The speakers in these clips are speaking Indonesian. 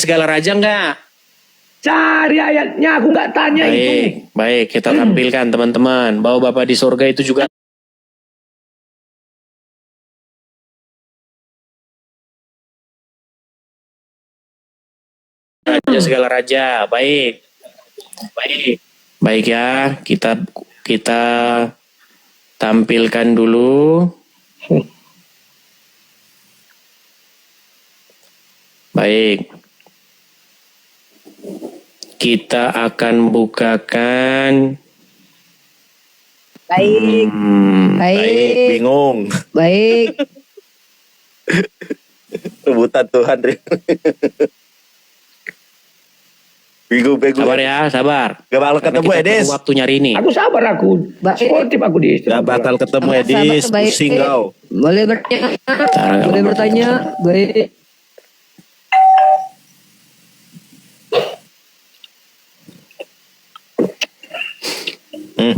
segala raja enggak? Cari ayatnya, aku nggak tanya itu. Baik, kita tampilkan teman-teman bahwa Bapa di surga itu juga raja segala raja. Baik. Baik ya, kita tampilkan dulu. Baik. Kita akan bukakan. Baik. Baik, bingung. Baik. Rebutan Tuhan. Bingung. Sabar ya, sabar. Gak bakal ketemu Kita Edis. perlu waktu nyari ini. Aku sabar, aku sportif aku di. Gak bakal ketemu Edis. Baik. Pusing kau. Boleh bertanya. Boleh bertanya. Baik.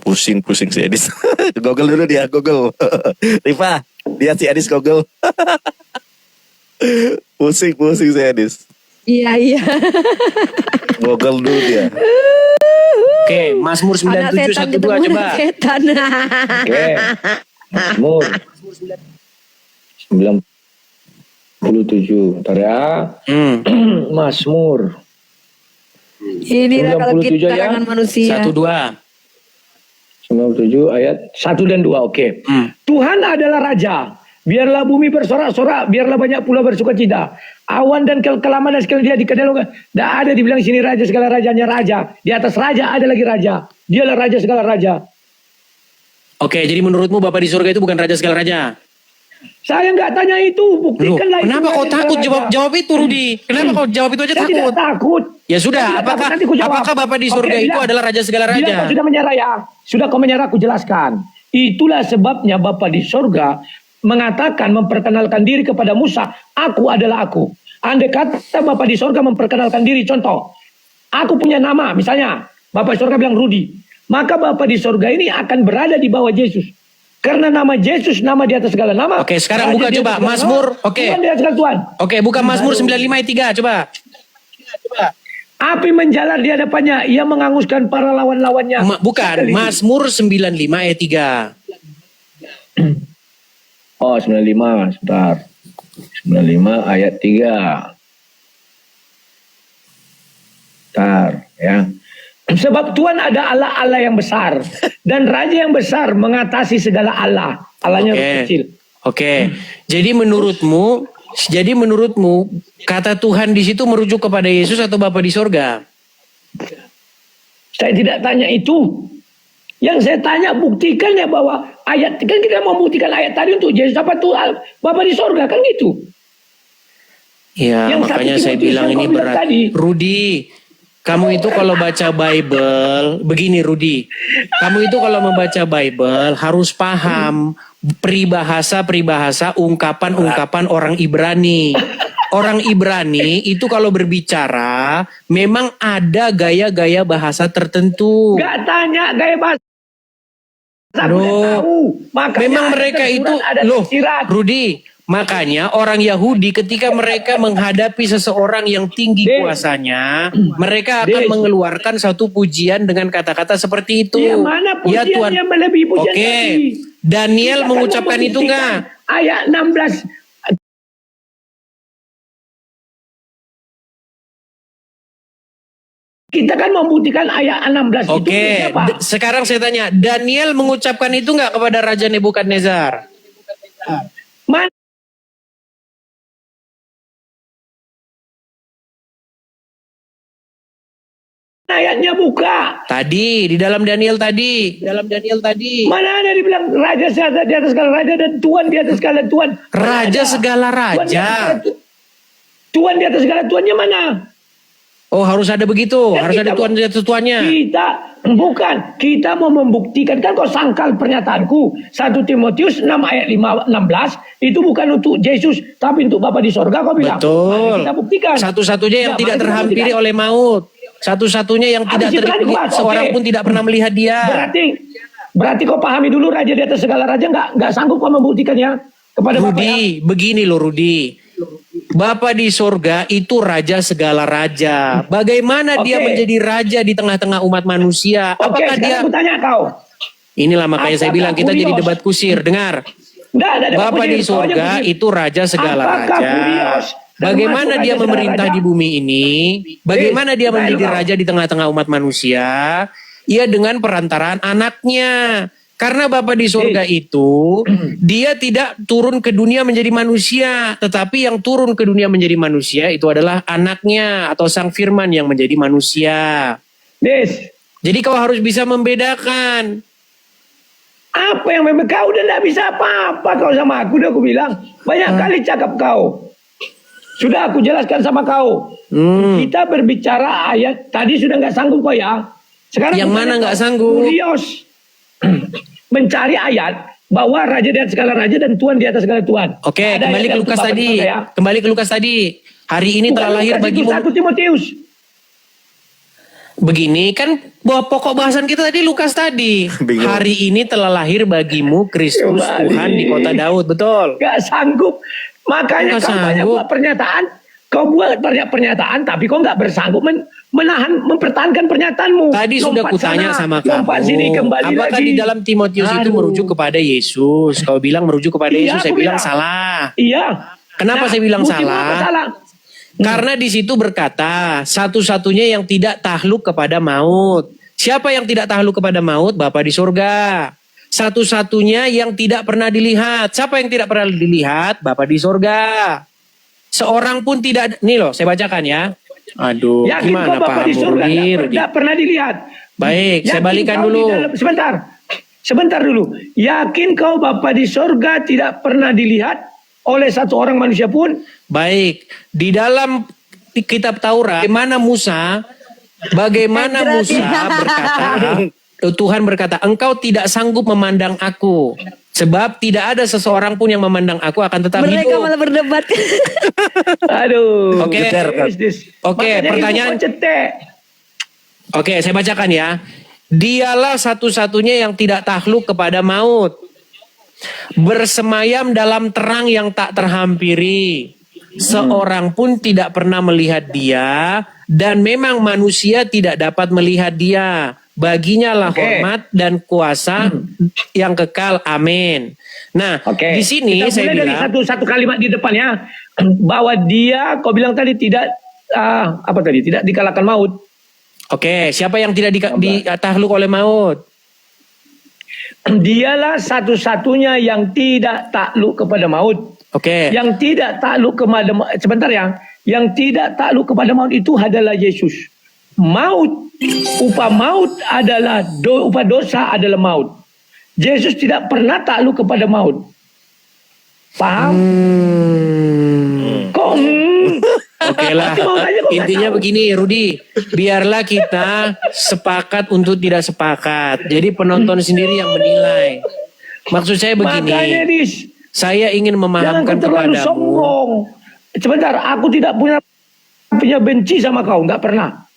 Pusing si Edis. Google dulu dia, Google. Rifa, dia si Edis Google. pusing si Edis. Iya. Google dulu dia. Oke, Mazmur 9712 coba. Setan. Oke. Mazmur 97. Bentar ya. Mazmur. Inilah kalau 97 kita ya. karangan manusia. 97 ayat 1 dan 2. Oke. Tuhan adalah raja. Biarlah bumi bersorak-sorak, biarlah banyak pula bersukacita. Awan dan kelaman dan segala dia dikenal. Tidak ada dibilang sini raja segala rajanya raja. Di atas raja ada lagi raja. Dialah raja segala raja. Oke, jadi menurutmu Bapak di surga itu bukan raja segala raja? Saya nggak tanya itu, buktikanlah itu. Kenapa kau takut jawab itu, Rudi? Kenapa kau jawab itu aja Saya tidak takut. Ya sudah, Saya tidak takut. Nanti ku jawab. apakah Bapak di surga itu adalah raja segala raja? Bila kau sudah menyerah ya, sudah kau menyerah, aku jelaskan. Itulah sebabnya Bapak di surga mengatakan, memperkenalkan diri kepada Musa, aku adalah aku. Andai kata Bapak di surga memperkenalkan diri, contoh, aku punya nama, misalnya Bapak di surga bilang Rudi, maka Bapak di surga ini akan berada di bawah Yesus. Karena nama Yesus, nama di atas segala nama. Oke, sekarang buka coba Mazmur. Oke. Tuhan di atas segala Tuhan. Oke, buka Mazmur 95 ayat 3 coba. Api menjalar di hadapannya, ia menghanguskan para lawan-lawannya. Bukan, Mazmur 95 ayat 3. Oh, 95, sebentar. 95 ayat 3. Bentar, ya. Sebab Tuhan ada Allah yang besar. Dan Raja yang besar mengatasi segala Allah. Allahnya kecil. Oke. Jadi menurutmu kata Tuhan di situ merujuk kepada Yesus atau Bapa di surga? Saya tidak tanya itu. Yang saya tanya, buktikan ya bahwa ayat, kan kita mau buktikan ayat tadi untuk Yesus apa tuh Bapa di surga, kan gitu. Ya, Yang makanya saya bilang ini berat. Rudi, kamu itu kalau baca Bible, begini Rudi, kamu itu kalau membaca Bible harus paham peribahasa, ungkapan orang Ibrani. Orang Ibrani itu kalau berbicara memang ada gaya-gaya bahasa tertentu. Gak tanya gaya bahasa. Memang mereka itu, loh Rudi, makanya orang Yahudi ketika mereka menghadapi seseorang yang tinggi kuasanya, mereka akan mengeluarkan satu pujian dengan kata-kata seperti itu. Ya, mana pujian Tuhan. yang melebihi pujian tadi? Daniel kita mengucapkan itu enggak? Ayat 16. Kita kan membuktikan ayat 16 itu. Oke, sekarang saya tanya, Daniel mengucapkan itu enggak kepada Raja Nebukadnezar? Mana ayatnya buka? Tadi, di dalam Daniel tadi. Mana ada dibilang raja di atas segala raja dan Tuhan di atas segala Tuhan? Raja segala raja. Tuhan di atas segala Tuhannya mana? Oh, harus ada begitu, harus ada Tuhan di atas Tuannya. Kita mau membuktikan, kan kau sangkal pernyataanku. 1 Timotius 6 ayat 16 itu bukan untuk Yesus, tapi untuk Bapa di sorga, kau bilang. Betul. Kita buktikan. Satu-satunya yang tidak terhampiri oleh maut. Satu-satunya yang tidak seorang pun tidak pernah melihat dia. Berarti kau pahami dulu raja di atas segala raja, nggak sanggup kau membuktikannya kepada Rudi, begini loh Rudi. Bapa di sorga itu raja segala raja. Bagaimana dia Oke. menjadi raja di tengah-tengah umat manusia? Oke, Apakah dia... sekarang aku tanya kau. Inilah makanya saya Apakah bilang kita jadi kurios? debat kusir. Dengar. Nggak ada Bapa di kusir, kau aja sorga kusir. itu raja segala Apakah raja. kurios dan Bagaimana masuk dia raja memerintah segala di raja? bumi ini? Bagaimana dia Baik, menjadi kau. raja di tengah-tengah umat manusia? Ia dengan perantaraan anaknya. Karena Bapa di sorga itu, dia tidak turun ke dunia menjadi manusia. Tetapi yang turun ke dunia menjadi manusia itu adalah anaknya atau sang firman yang menjadi manusia. Des, Jadi kau harus bisa membedakan. apa yang memang kau udah nggak bisa apa-apa kau sama aku, udah aku bilang. Banyak kali cakap kau. Sudah aku jelaskan sama kau. Kita berbicara ayat, tadi sudah nggak sanggup kau ya. Sekarang Yang aku mana tanya nggak kau, sanggup? Kurios. Mencari ayat bahwa raja di atas segala raja dan Tuhan di atas segala Tuhan. Oke, Ada kembali ayat ke yang Lukas Bapak tadi. dipakai ya. Kembali ke Lukas tadi. Hari ini Bukan telah lahir Lukas, itu bagimu. 1 Timotius. Begini kan bahwa pokok bahasan kita tadi Lukas tadi. Bingung. Hari ini telah lahir bagimu Kristus Kembali. Tuhan di kota Daud. Betul. Gak sanggup. Makanya Nggak kau banyak sanggup. buat pernyataan. Kau buat banyak pernyataan tapi kau nggak bersanggup mempertahankan pernyataanmu. Tadi sudah Lompat kutanya sana, sama lompat kamu. sini, kembali Apakah lagi. di dalam Timotius itu Aduh. merujuk kepada Yesus? Kau bilang merujuk kepada Iya, Yesus. aku Saya bilang bilang. salah. Iya. Kenapa saya bilang buktimu salah? apa salah? Karena di situ berkata, satu-satunya yang tidak takluk kepada maut. Siapa yang tidak takluk kepada maut? Bapa di surga. Satu-satunya yang tidak pernah dilihat. Siapa yang tidak pernah dilihat? Bapa di surga. Seorang pun tidak, nih loh saya bacakan ya. Aduh, Yakin kau gimana Bapak Pak di surga Rudi? tidak pernah dilihat. Baik, saya Yakin balikan kau di dulu. sebentar dulu. Yakin kau Bapa di surga tidak pernah dilihat oleh satu orang manusia pun? Baik, di dalam kitab Taurat, bagaimana Musa berkata, Tuhan berkata, engkau tidak sanggup memandang aku. Sebab tidak ada seseorang pun yang memandang aku akan tetap Mereka hidup. malah berdebat. Aduh. Oke. Oke, Makanya pertanyaan- itu kau cetek. Oke, saya bacakan ya. Dialah satu-satunya yang tidak takluk kepada maut. Bersemayam dalam terang yang tak terhampiri. Seorang pun tidak pernah melihat dia. Dan memang manusia tidak dapat melihat dia. Baginya lah Oke. hormat dan kuasa yang kekal. Amin. Nah, Oke. di sini Kita saya mulai dari bilang, satu kalimat di depannya bahwa dia, kau bilang tadi tidak apa tadi? Tidak dikalahkan maut. oke, siapa yang tidak ditakluk oleh maut? Dialah satu-satunya yang tidak takluk kepada maut. Oke. Yang tidak takluk kepada sebentar ya. Yang tidak takluk kepada maut itu adalah Yesus. Maut, upah maut adalah upah dosa adalah maut. Yesus tidak pernah takluk kepada maut. Paham? Kok? Oke lah. Nanti mau tanya kok nggak Intinya tahu. begini, Rudi. Biarlah kita sepakat untuk tidak sepakat. Jadi penonton sendiri yang menilai. Maksud saya Makanya begini. Dis, Saya ingin jangan memahamkan kau terlalu kepadamu. sombong. Sebentar, aku tidak punya benci sama kau, nggak pernah.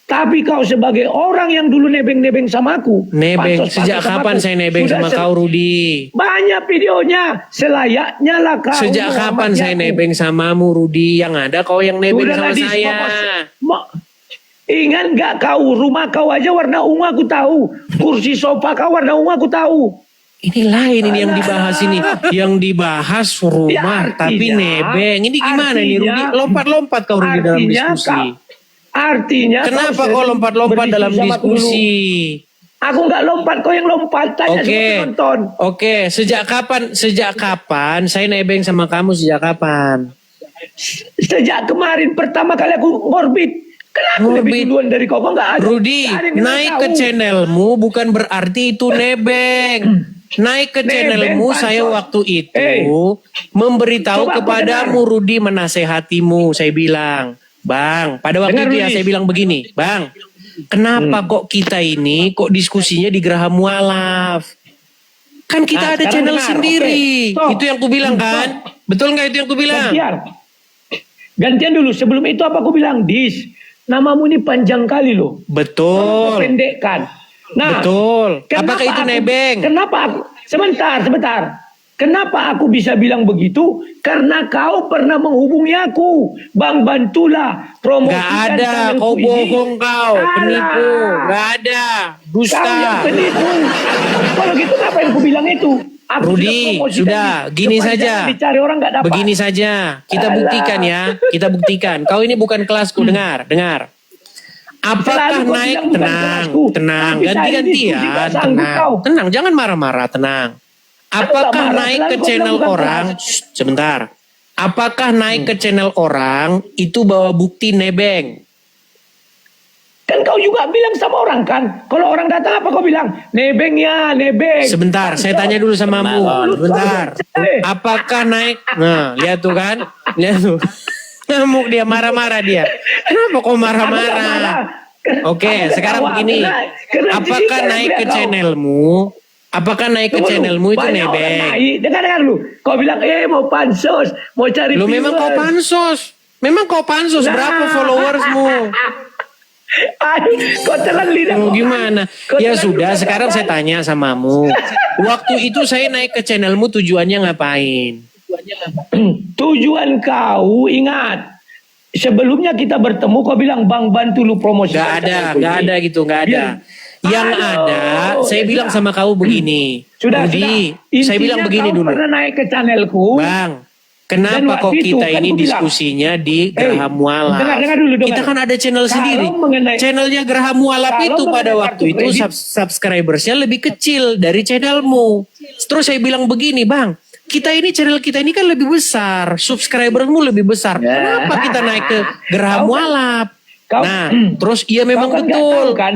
Tapi kau sebagai orang yang dulu nebeng-nebeng sama aku. Nebeng. pansos-pansos Sejak sama kapan aku. saya nebeng Sudah sama kau, Rudi? Banyak videonya. Selayaknya lah kau. Sejak kapan menghormati saya aku. nebeng samamu, Rudi? Yang ada kau yang nebeng Sudah sama lah, Dis, saya. Ingat nggak kau, rumah kau aja warna ungu aku tahu. Kursi sofa kau warna ungu aku tahu. Ini lain ini yang dibahas ini. Yang dibahas rumah Ya, tapi artinya- nebeng. Ini gimana nih, Rudi? artinya- Lompat-lompat kau, Rudi, dalam diskusi. Artinya Kenapa kau kau lompat-lompat berdiskusi dalam sama aku dulu. diskusi? Aku nggak lompat, kau yang lompat. Tanya Oke, sama penonton. oke. Sejak kapan saya nebeng sama kamu sejak kapan? Sejak kemarin pertama kali aku ngorbit. Kenapa Ngorbit. lebih duluan dari kau? Kau nggak ada. Rudi, nggak ada yang kenal naik kau. ke channelmu bukan berarti itu nebeng. Naik ke Nebeng, channelmu pansos. saya waktu itu Eh, memberitahu coba aku kepadamu, Rudi, menasehatimu. Saya bilang, Bang, pada waktu Dengar, itu ya Rudi. saya bilang begini, Bang, kenapa kok kita ini kok diskusinya di Geraha Mualaf? Kan kita Nah, ada sekarang channel dengar, sendiri. oke. Stop. Itu yang ku bilang kan? Betul nggak itu yang ku bilang? Gantian dulu. Sebelum itu apa aku bilang? Dis, namamu ini panjang kali loh. Kau Betul. pendekkan. Nah, Betul. kenapa Apakah itu nebeng? Kenapa aku? Sebentar. Kenapa aku bisa bilang begitu? Karena kau pernah menghubungi aku. Bang, bantulah promosikan Gak ada, channelku kau ini. bohong kau, Alah. penipu. Gak ada, Kau yang dusta. penipu. Kalau gitu ngapain aku bilang itu? Aku Rudi, promosikan sudah, di- gini kepanjangan saja. Dicari orang nggak dapat. Begini saja, kita Alah. buktikan ya. Kita buktikan. Kau ini bukan kelasku, dengar. Apakah Selalu kau naik, bilang bukan tenang, kelasku. tenang, Tapi saya diskusi ganti-gantian, nggak sanggup tenang, kau. tenang, jangan marah-marah, tenang. nggak Apakah marah, naik selalu ke kau channel bilang bukan orang, kelas. Shh, sebentar. Apakah naik ke channel orang itu bawa bukti nebeng? Kan kau juga bilang sama orang kan. Kalau orang datang apa kau bilang? Nebeng ya, nebeng. Sebentar, saya tanya dulu sama kamu. Sebentar. Apakah naik? Nah, lihat tuh kan? Lihat tuh. Ngamuk dia, marah-marah dia. Kenapa kok marah-marah? Oke, sekarang begini. Apakah naik ke channelmu? Apakah naik ke channelmu itu nebeng? Dengar lu. Kau bilang mau pansos, mau cari Lu memang kau viewers. pansos. Memang kau pansos. Nah. Berapa followersmu? Aduh, kau telan lidah. Mau kau. gimana? Kau Ya telan sudah, lidah, sekarang kan? saya tanya samamu. Waktu itu saya naik ke channelmu tujuannya ngapain? Tujuan kau ingat. Sebelumnya kita bertemu kau bilang Bang bantu lu promosi. Gak ada gitu, gak ada. Yang Aduh, ada, saya ya bilang sudah. sama kau begini. Sudah, Rudi, sudah. saya bilang Intinya begini kau dulu. pernah naik ke channelku. Bang, Dan kenapa kok waktu itu kita kan ini aku bilang, diskusinya di Geraham Mualaf? dengar dulu, dengar. Kita kan ada channel Kalau sendiri. mengenai- Channelnya Geraham Mualaf kalau itu pada mengenai waktu kartu itu kredit- subscribersnya lebih kecil dari channelmu. Terus saya bilang begini, Bang. Channel kita ini kan lebih besar, subscribermu lebih besar. Ya. Kenapa kita naik ke Geraham Kau kan- Mualaf? kau- Nah, terus iya memang Kau kan nggak betul. tahu kan,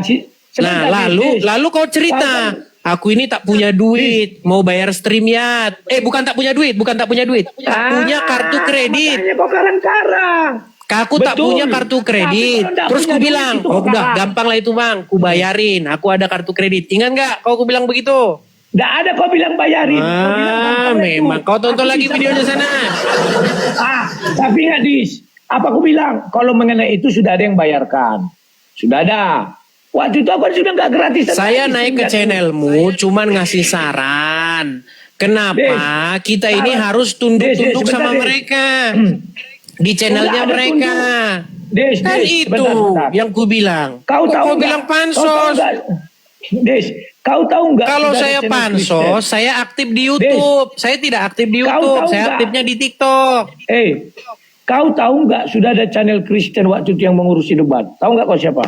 Nah, sebentar, Des. lalu kau cerita, aku ini tak punya duit, mau bayar StreamYard. Bukan tak punya duit. Punya kartu kredit. Makanya kau karang-karang. Aku tak Betul. punya kartu kredit. Tapi kalau nggak Terus punya ku duit bilang, itu oh udah karang. gampang lah itu bang, ku bayarin. Aku ada kartu kredit. Ingat nggak? Kau ku bilang begitu. Nggak ada kau bilang bayarin. Kau bilang gampang itu. Memang. Kau tonton Aku lagi bisa videonya bayar. sana. Tapi nggak dis. Apa aku bilang? Kalau mengenai itu sudah ada yang bayarkan. Sudah ada. Waktu itu aku sudah nggak gratisan. Saya lagi, naik ke nggak- channelmu, cuman ngasih saran. Kenapa kita ini harus tunduk-tunduk Des, sama sebentar, Des. mereka di channelnya Udah ada mereka? Des, Kan Des, itu sebentar. yang ku bilang. Kau Kok tahu kau nggak? bilang Kau tahu pansos. nggak? Des, kau tahu nggak? Kalau sudah ada saya channel pansos, Kristen? saya aktif di YouTube. Saya tidak aktif di YouTube, tahu saya nggak? aktifnya di TikTok. Kau tahu nggak sudah ada channel Kristen waktu itu yang mengurusi debat? Tahu nggak kau siapa?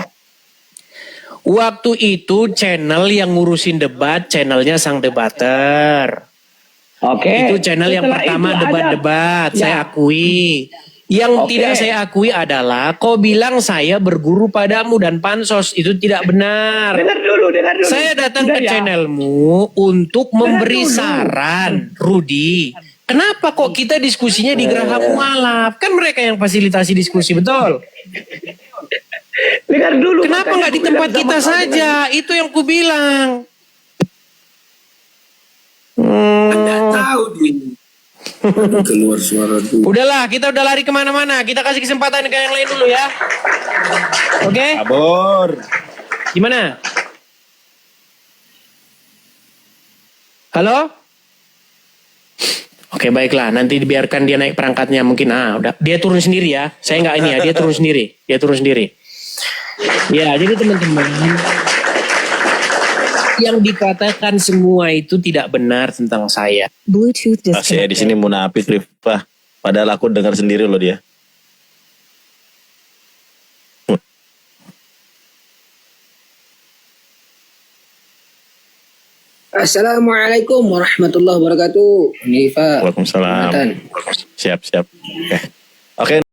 Waktu itu channel yang ngurusin debat, channelnya Sang Debater. Oke. Itu channel yang Setelah pertama itu ada- debat-debat, Ya. saya akui. Yang Oke. tidak saya akui adalah kau bilang saya berguru padamu dan pansos. Itu tidak benar. Dengar dulu. Saya datang Sudah ke ya? channelmu untuk memberi dulu. saran, Rudi. Kenapa kok kita diskusinya di Geraham Mualaf? Kan mereka yang fasilitasi diskusi, betul? Dengar dulu. Kenapa makanya nggak di aku tempat bilang kita sama kau saja? Itu yang ku bilang. Tahu dia. Aduh, keluar suara dulu. Udahlah, kita udah lari kemana-mana. Kita kasih kesempatan ke yang lain dulu ya. Oke? Kabur. Gimana? Halo? Oke, baiklah. Nanti dibiarkan dia naik perangkatnya. Mungkin, udah. Dia turun sendiri ya. Saya nggak ini ya. Dia turun sendiri. Ya, jadi teman-teman. Yang dikatakan semua itu tidak benar tentang saya. Bluetooth Masih di sini munafik Rifah. Padahal aku dengar sendiri loh dia. Assalamualaikum warahmatullahi wabarakatuh. Ini Pak. Waalaikumsalam. Nathan. Siap. Oke.